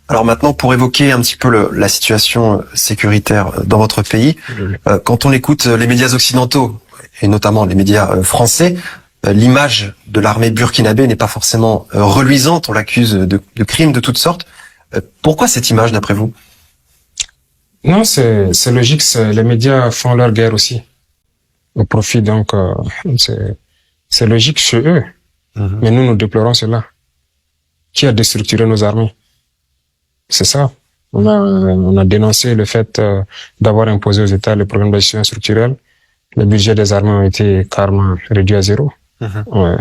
Alors maintenant, pour évoquer un petit peu la situation sécuritaire dans votre pays, quand on écoute les médias occidentaux, et notamment les médias français, l'image de l'armée burkinabé n'est pas forcément reluisante. On l'accuse de crimes de toutes sortes. Pourquoi cette image, d'après vous? Non, c'est logique. Les médias font leur guerre aussi au profit, donc c'est logique chez eux. Mais nous déplorons cela. Qui a déstructuré nos armées? C'est ça. On a dénoncé le fait d'avoir imposé aux États le programme d'ajustement structurel. Le budget des armées ont été carrément réduit à zéro. Ouais.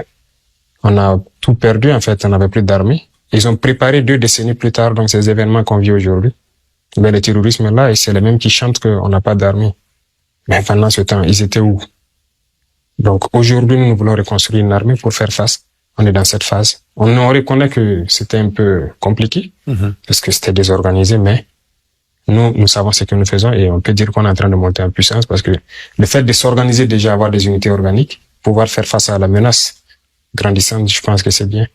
On a tout perdu, en fait. On n'avait plus d'armée. Ils ont préparé 2 décennies plus tard, donc, ces événements qu'on vit aujourd'hui. Mais le terrorisme est là, et c'est les mêmes qui chantent qu'on n'a pas d'armée. Mais pendant ce temps, ils étaient où? Donc, aujourd'hui, nous voulons reconstruire une armée pour faire face. On est dans cette phase. On reconnaît que c'était un peu compliqué, parce que c'était désorganisé, mais nous savons ce que nous faisons, et on peut dire qu'on est en train de monter en puissance, parce que le fait de s'organiser déjà, avoir des unités organiques, pouvoir faire face à la menace grandissante, je pense que c'est bien.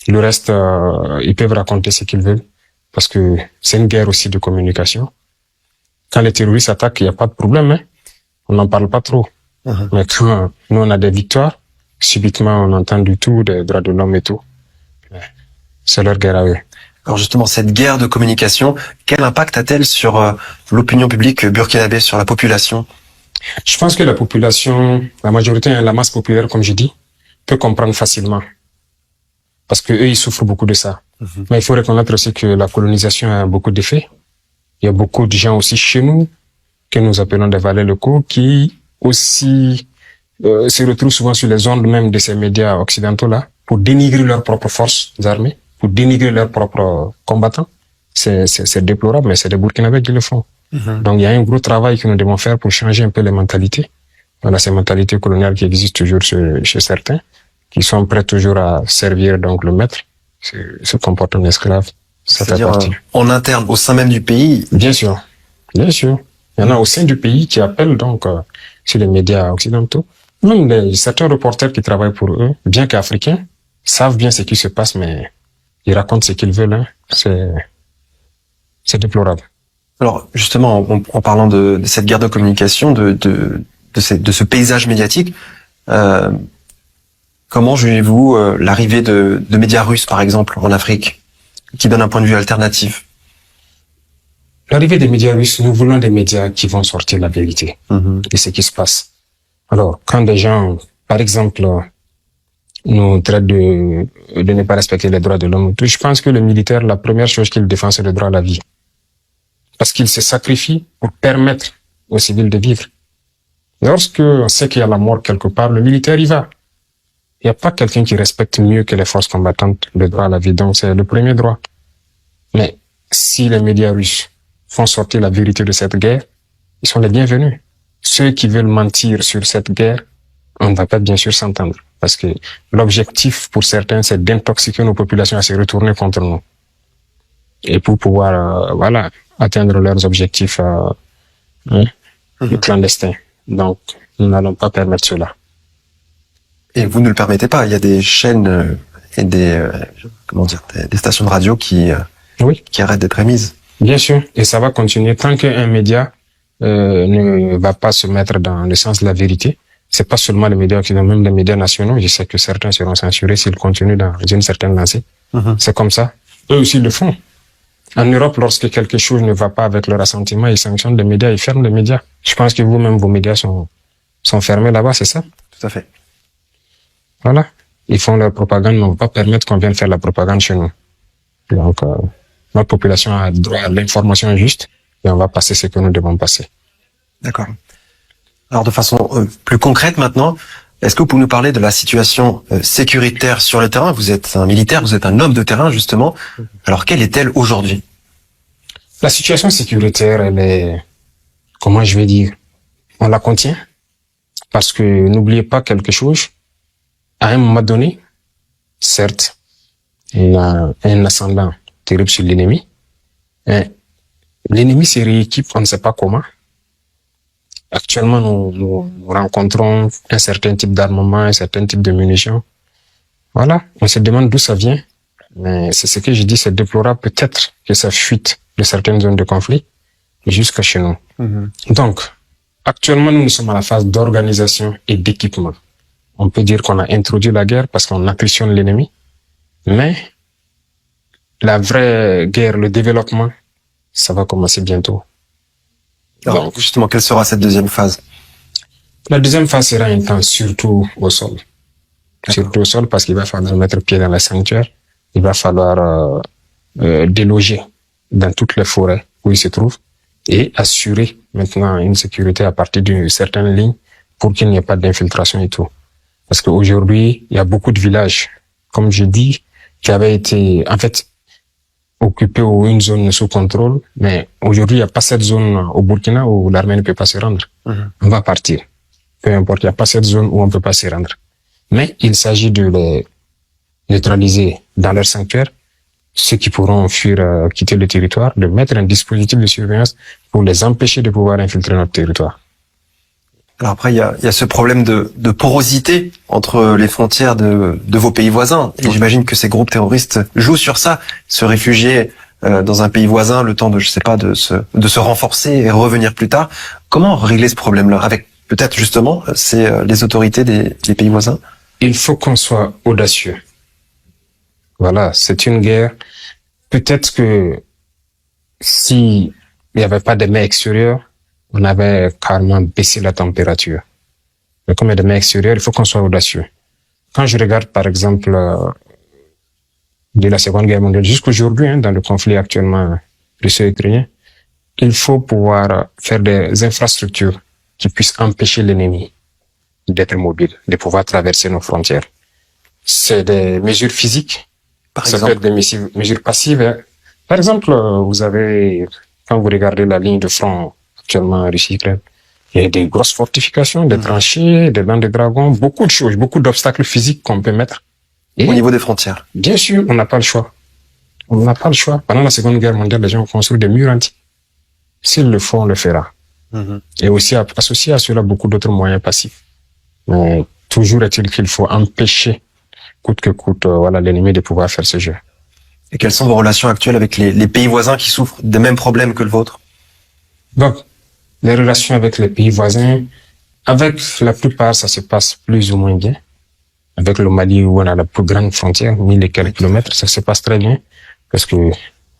Le reste, ils peuvent raconter ce qu'ils veulent, parce que c'est une guerre aussi de communication. Quand les terroristes attaquent, il n'y a pas de problème, hein. On n'en parle pas trop. Mais quand nous, on a des victoires, subitement, on entend du tout, des droits de l'homme et tout. C'est leur guerre à eux. Alors justement, cette guerre de communication, quel impact a-t-elle sur l'opinion publique burkinabé, sur la population? Je pense que la population, la majorité, la masse populaire, comme je dis, peut comprendre facilement. Parce que eux, ils souffrent beaucoup de ça. Mais il faut reconnaître aussi que la colonisation a beaucoup d'effets. Il y a beaucoup de gens aussi chez nous, que nous appelons des valets locaux, qui aussi se retrouvent souvent sur les ondes même de ces médias occidentaux-là, pour dénigrer leurs propres forces armées, pour dénigrer leurs propres combattants. C'est déplorable, mais c'est des Burkinabés qui le font. Donc il y a un gros travail que nous devons faire pour changer un peu les mentalités. Voilà, ces mentalités coloniales qui existent toujours chez certains, qui sont prêts toujours à servir donc le maître, se comportent en esclave. Ça fait partie. En interne, au sein même du pays? Bien sûr, bien sûr. Il y en a au sein du pays qui appellent donc sur les médias occidentaux. Même certains reporters qui travaillent pour eux, bien qu'africains, savent bien ce qui se passe, mais ils racontent ce qu'ils veulent. Hein. C'est déplorable. Alors justement, en parlant de cette guerre de communication, de ce paysage médiatique, comment jugez-vous l'arrivée de médias russes, par exemple, en Afrique, qui donnent un point de vue alternatif? L'arrivée des médias russes, nous voulons des médias qui vont sortir la vérité de ce qui se passe. Alors, quand des gens, par exemple, nous traitent de ne pas respecter les droits de l'homme, je pense que le militaire, la première chose qu'il défend, c'est le droit à la vie. Parce qu'il se sacrifie pour permettre aux civils de vivre. Lorsque on sait qu'il y a la mort quelque part, le militaire y va. Il n'y a pas quelqu'un qui respecte mieux que les forces combattantes le droit à la vie. Donc, c'est le premier droit. Mais si les médias russes font sortir la vérité de cette guerre, ils sont les bienvenus. Ceux qui veulent mentir sur cette guerre, on ne va pas bien sûr s'entendre. Parce que l'objectif pour certains, c'est d'intoxiquer nos populations à se retourner contre nous. Et pour pouvoir, atteindre leurs objectifs clandestins. Donc, nous n'allons pas permettre cela. Et vous ne le permettez pas. Il y a des chaînes et des stations de radio qui arrêtent d'être émises. Bien sûr. Et ça va continuer tant qu'un média ne va pas se mettre dans le sens de la vérité. C'est pas seulement les médias occidentaux, même les médias nationaux. Je sais que certains seront censurés s'ils continuent dans une certaine lancée. C'est comme ça. Eux aussi le font. En Europe, lorsque quelque chose ne va pas avec leur assentiment, ils sanctionnent les médias, ils ferment les médias. Je pense que vous-même, vos médias sont fermés là-bas, c'est ça? Tout à fait. Voilà. Ils font leur propagande, mais on ne va pas permettre qu'on vienne faire la propagande chez nous. Donc, notre population a droit à l'information juste et on va passer ce que nous devons passer. D'accord. Alors, de façon plus concrète maintenant, est-ce que vous pouvez nous parler de la situation sécuritaire sur le terrain? Vous êtes un militaire, vous êtes un homme de terrain, justement. Alors, quelle est-elle aujourd'hui? La situation sécuritaire, elle est, comment je vais dire, on la contient. Parce que n'oubliez pas quelque chose, à un moment donné, certes, il y a un ascendant terrible sur l'ennemi. L'ennemi se rééquipe, on ne sait pas comment. Actuellement, nous rencontrons un certain type d'armement, un certain type de munitions. Voilà, on se demande d'où ça vient. Mais c'est ce que je dis, c'est déplorable peut-être que ça fuite de certaines zones de conflit jusqu'à chez nous. Donc, actuellement, nous sommes à la phase d'organisation et d'équipement. On peut dire qu'on a introduit la guerre parce qu'on attritionne l'ennemi, mais la vraie guerre, le développement, ça va commencer bientôt. Alors, Donc, justement, quelle sera cette deuxième phase? la deuxième phase sera intense, surtout au sol. Surtout au sol parce qu'il va falloir mettre pied dans les sanctuaires. Il va falloir déloger dans toutes les forêts où il se trouve et assurer maintenant une sécurité à partir d'une certaine ligne pour qu'il n'y ait pas d'infiltration et tout. Parce qu'aujourd'hui, il y a beaucoup de villages, comme je dis, qui avaient été, en fait, occupés ou une zone sous contrôle. Mais aujourd'hui, il n'y a pas cette zone au Burkina où l'armée ne peut pas se rendre. On va partir. Peu importe, il n'y a pas cette zone où on ne peut pas se rendre. Mais il s'agit de les neutraliser dans leur sanctuaire, ceux qui pourront fuir, quitter le territoire, de mettre un dispositif de surveillance pour les empêcher de pouvoir infiltrer notre territoire. Alors après, il y a ce problème de porosité entre les frontières de vos pays voisins. Et j'imagine que ces groupes terroristes jouent sur ça, se réfugier dans un pays voisin, le temps de, je sais pas, de se renforcer et revenir plus tard. Comment régler ce problème-là avec peut-être justement les autorités des pays voisins? Il faut qu'on soit audacieux. Voilà, c'est une guerre. Peut-être que si il n'y avait pas de mer extérieure, on avait carrément baissé la température. Mais comme il y a des mers extérieures, il faut qu'on soit audacieux. Quand je regarde, par exemple, de la Seconde Guerre mondiale jusqu'aujourd'hui, dans le conflit actuellement russo-ukrainien, il faut pouvoir faire des infrastructures qui puissent empêcher l'ennemi d'être mobile, de pouvoir traverser nos frontières. C'est des mesures physiques. Ça peut être des mesures passives. Par exemple, vous avez, quand vous regardez la ligne de front actuellement en Russie-Ukraine, il y a des grosses fortifications, des tranchées, des dents de dragon, beaucoup de choses, beaucoup d'obstacles physiques qu'on peut mettre. Et au niveau des frontières? Bien sûr, on n'a pas le choix. On n'a pas le choix. Pendant la Seconde Guerre mondiale, les gens ont construit des murs anti. S'il le faut, on le fera. Et aussi associé à cela beaucoup d'autres moyens passifs. Mais toujours est-il qu'il faut empêcher, coûte que coûte, l'ennemi de pouvoir faire ce jeu. Et quelles sont vos relations actuelles avec les pays voisins qui souffrent des mêmes problèmes que le vôtre? Donc, les relations avec les pays voisins, avec la plupart, ça se passe plus ou moins bien. Avec le Mali, où on a la plus grande frontière, 1000 et quelques kilomètres, ça se passe très bien. Parce que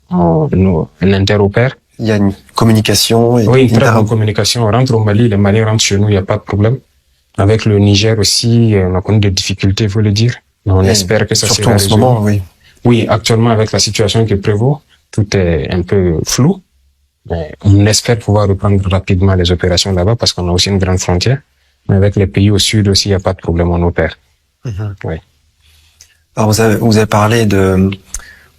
on interopère. Il y a une communication. Oui, une très bonne communication. On rentre au Mali, les Maliens rentrent chez nous, il n'y a pas de problème. Avec le Niger aussi, on a connu des difficultés, il faut le dire. Mais on espère que ça sera résolu. Surtout en ce moment, oui. Oui, actuellement, avec la situation qui prévaut, tout est un peu flou. Mais on espère pouvoir reprendre rapidement les opérations là-bas parce qu'on a aussi une grande frontière. Mais avec les pays au sud aussi, il n'y a pas de problème, on opère. Oui. Alors, vous avez parlé de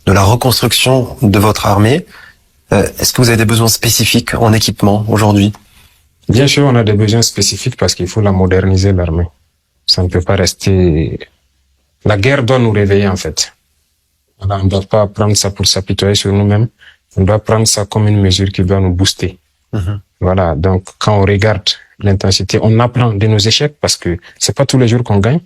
la reconstruction de votre armée. Est-ce que vous avez des besoins spécifiques en équipement aujourd'hui? Bien sûr, on a des besoins spécifiques parce qu'il faut la moderniser, l'armée. Ça ne peut pas rester... La guerre doit nous réveiller, en fait. On ne doit pas prendre ça pour s'apitoyer sur nous-mêmes. On doit prendre ça comme une mesure qui doit nous booster. Voilà. Donc, quand on regarde l'intensité, on apprend de nos échecs parce que c'est pas tous les jours qu'on gagne.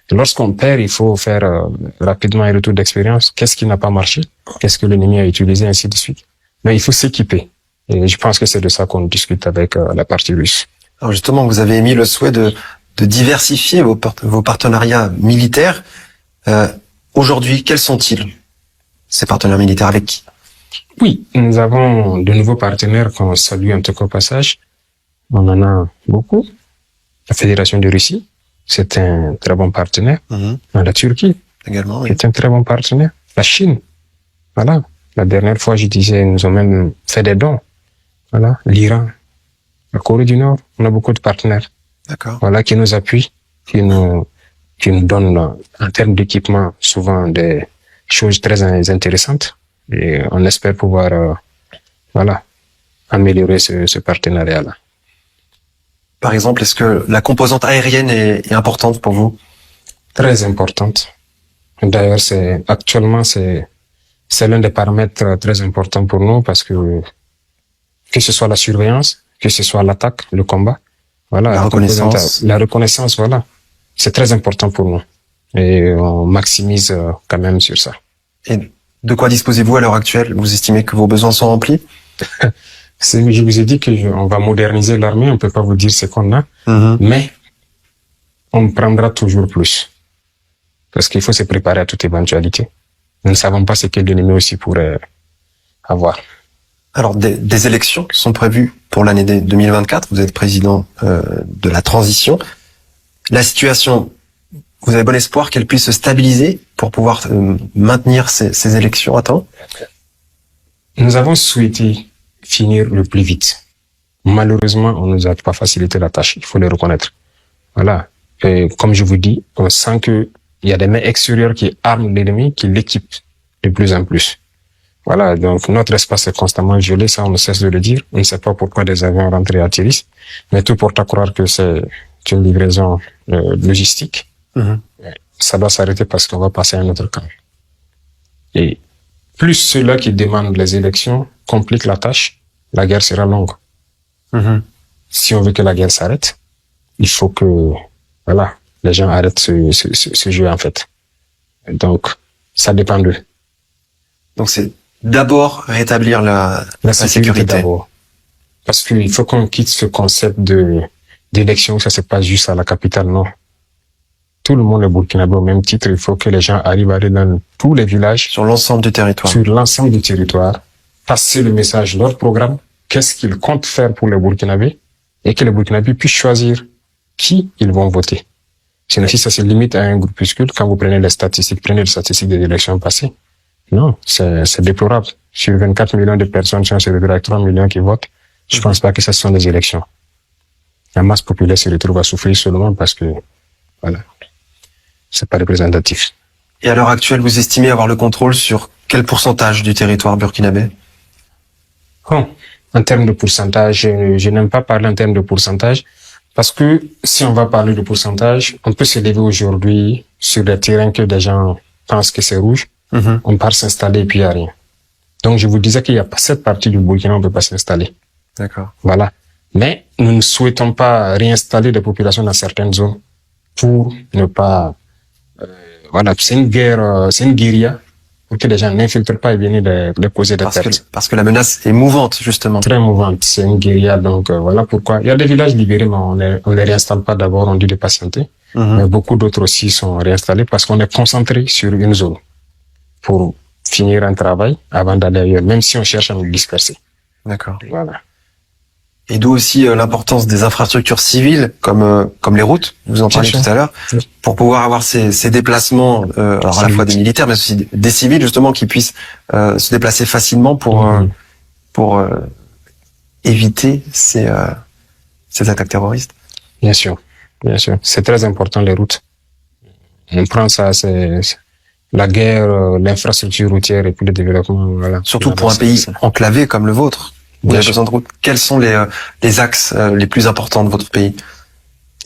Lorsqu'on perd, il faut faire rapidement un retour d'expérience. Qu'est-ce qui n'a pas marché? Qu'est-ce que l'ennemi a utilisé, ainsi de suite. Mais il faut s'équiper. Et je pense que c'est de ça qu'on discute avec la partie russe. Alors justement, vous avez émis le souhait de diversifier vos partenariats militaires. Aujourd'hui, quels sont-ils, ces partenaires militaires, avec qui? Oui, nous avons de nouveaux partenaires qu'on salue en tout cas au passage. On en a beaucoup. La Fédération de Russie, c'est un très bon partenaire. La Turquie, également, oui. C'est un très bon partenaire. La Chine, voilà. La dernière fois, je disais, nous ont même fait des dons. Voilà. L'Iran, la Corée du Nord, on a beaucoup de partenaires. D'accord. Voilà, qui nous appuient, qui nous donnent, en termes d'équipement, souvent des choses très intéressantes. Et on espère pouvoir, améliorer ce partenariat-là. Par exemple, est-ce que la composante aérienne est importante pour vous? Très importante. D'ailleurs, actuellement, c'est l'un des paramètres très importants pour nous parce que ce soit la surveillance, que ce soit l'attaque, le combat, voilà, la reconnaissance, voilà, c'est très important pour nous et on maximise quand même sur ça. Et de quoi disposez-vous à l'heure actuelle? Vous estimez que vos besoins sont remplis? Je vous ai dit que on va moderniser l'armée, on peut pas vous dire ce qu'on a, mais on prendra toujours plus. Parce qu'il faut se préparer à toute éventualité. Nous ne savons pas ce que l'ennemi aussi pourrait avoir. Alors, des élections qui sont prévues pour l'année 2024. Vous êtes président de la transition. La situation, vous avez bon espoir qu'elle puisse se stabiliser pour pouvoir maintenir ces élections à temps? Nous avons souhaité finir le plus vite. Malheureusement, on nous a pas facilité la tâche. Il faut le reconnaître. Voilà. Et comme je vous dis, on sent que il y a des mains extérieures qui arment l'ennemi, qui l'équipent de plus en plus. Voilà. Donc, notre espace est constamment violé. Ça, on ne cesse de le dire. On ne sait pas pourquoi des avions rentrent et atterrissent. Mais tout porte à croire que c'est une livraison logistique. Ça doit s'arrêter parce qu'on va passer à un autre camp. Et plus ceux-là qui demandent les élections compliquent la tâche, la guerre sera longue. Si on veut que la guerre s'arrête, il faut que, voilà, les gens arrêtent ce jeu, en fait. Donc, ça dépend d'eux. Donc, c'est d'abord rétablir la sécurité. D'abord. Parce qu'il faut qu'on quitte ce concept d'élection, ça c'est pas juste à la capitale, non. Tout le monde est burkinabé au même titre. Il faut que les gens arrivent à aller dans tous les villages. Sur l'ensemble du territoire. Sur l'ensemble du territoire. Passer le message, leur programme, qu'est-ce qu'ils comptent faire pour les Burkinabés, et que les Burkinabés puissent choisir qui ils vont voter. Sinon, si ça se limite à un groupuscule, quand vous prenez les statistiques des élections passées, non, c'est déplorable. Sur 24 millions de personnes, si on se retrouve avec 3 millions qui votent, je pense pas que ce sont des élections. La masse populaire se retrouve à souffrir seulement parce que, voilà, c'est pas représentatif. Et à l'heure actuelle, vous estimez avoir le contrôle sur quel pourcentage du territoire burkinabé? Bon, en termes de pourcentage, je n'aime pas parler en termes de pourcentage, parce que si on va parler de pourcentage, on peut se lever aujourd'hui sur des terrains que des gens pensent que c'est rouge, on part s'installer et puis il n'y a rien. Donc je vous disais qu'il n'y a pas cette partie du Burkina, on ne peut pas s'installer. D'accord. Voilà. Mais nous ne souhaitons pas réinstaller des populations dans certaines zones pour ne pas... voilà, c'est une guerre, c'est une guérilla pour que les gens n'infiltrent pas et viennent les causer des pertes. Parce que la menace est mouvante, justement. Très mouvante, c'est une guérilla, donc voilà pourquoi. Il y a des villages libérés, mais on les réinstalle pas d'abord, on dit de patienter. Mais beaucoup d'autres aussi sont réinstallés parce qu'on est concentré sur une zone pour finir un travail avant d'aller ailleurs, même si on cherche à nous disperser. D'accord. Voilà. Et d'où aussi l'importance des infrastructures civiles, comme les routes, vous en parliez tout à l'heure, pour pouvoir avoir ces déplacements, alors à la fois des militaires, mais aussi des civils, justement, qui puissent se déplacer facilement pour éviter ces attaques terroristes. Bien sûr, bien sûr. C'est très important, les routes. On prend ça, c'est la guerre, l'infrastructure routière et puis le développement, voilà. Surtout pour un pays enclavé comme le vôtre. Vous avez besoin de routes. Quels sont les axes les plus importants de votre pays?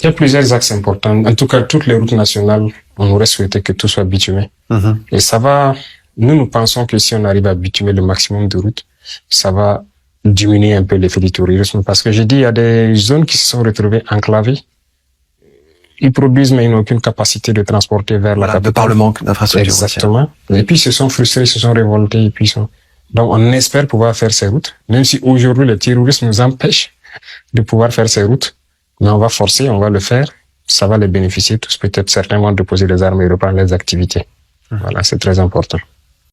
Il y a plusieurs axes importants. En tout cas, toutes les routes nationales, on aurait souhaité que tout soit bitumé. Et ça va, nous pensons que si on arrive à bitumer le maximum de routes, ça va diminuer un peu l'effet du terrorisme. Parce que j'ai dit, il y a des zones qui se sont retrouvées enclavées. Ils produisent, mais ils n'ont aucune capacité de transporter vers la capitale. De par le manque d'infrastructures. Exactement. Et puis, ils se sont frustrés, ils se sont révoltés, et puis donc, on espère pouvoir faire ces routes, même si aujourd'hui, le terrorisme nous empêche de pouvoir faire ces routes. Mais on va forcer, on va le faire. Ça va les bénéficier tous. Peut-être certains vont déposer les armes et reprendre les activités. Voilà, c'est très important.